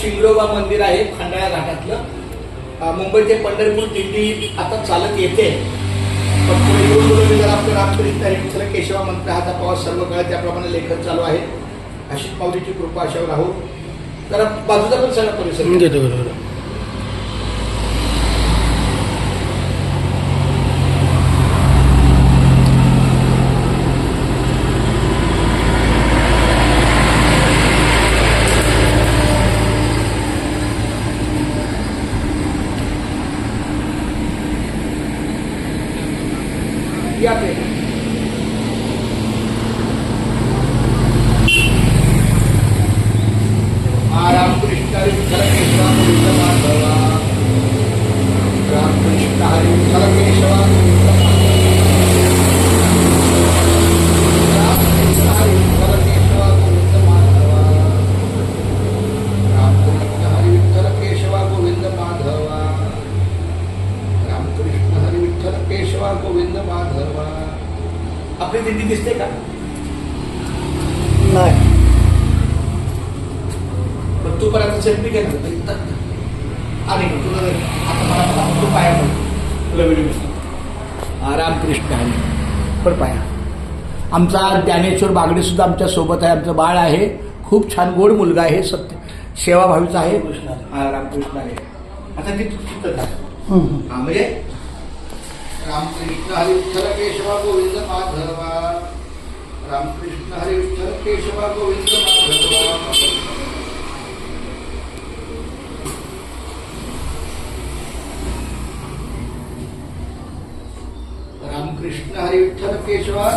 शिंगरोबा मंदिर आहे खंडाळा घाटातलं. मुंबई ते पंढरपूर दिंडी आता चालत येते. पण पुढे येऊन बोलवले जर आपलं रामकृष्ण हरी विठ्ठल केशवा मंत्र हाचा प्रवास सर्व काळ त्याप्रमाणे लेखन चालू आहे. अशीच माऊलीची कृपा अशावर राहू. जरा बाजूचा पण सगळा परिसर घेतो बरोबर. या पे रामकृष्ण हरी विठ्ठल केशवा गोविंद माधवा. रामकृष्ण हरी विठ्ठल केशवा गोविंद रामकृष्ण हरी विठ्ठल केशवा गोविंद माधवा. रामकृष्ण हरी विठ्ठल केशवा गोविंद माधवा. रामकृष्ण हरी विठ्ठल केशवा गोविंद माधवा. आपली दिंडी दिसते का? नाही. पण तू पर्यंत सेल्फी घे ना. आणि तुला आता मला तू पाया पड तुला व्हिडिओ. रामकृष्ण हरी पण पाया. आमचा ज्ञानेश्वर बागडे सुद्धा आमच्या सोबत आहे. आमचं बाळ आहे. खूप छान गोड मुलगा आहे. सत्य सेवाभावीचा आहे. रामकृष्ण आहे. आता ती तिथं म्हणजे रामकृष्ण हरी विठ्ठल केशवा गोविंद माधवा. रामकृष्ण हरी विठ्ठल केशवा गोविंद माधवा. रामकृष्ण हरी विठ्ठल केशवा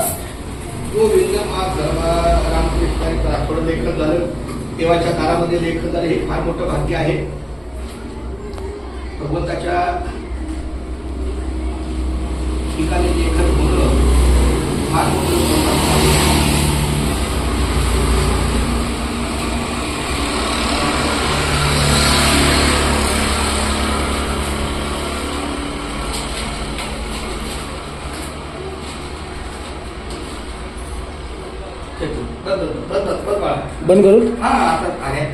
गोविंद माधवा. रामकृष्ण हरी. थोडं लेखन झालं. देवाच्या दारामध्ये लेखन झालं. हे फार मोठं भाग्य आहे. भगवंताच्या ठिकाणी लेखन होणं फार मोठं सौभाग्य आहे. बंद करू. हा आता आहे.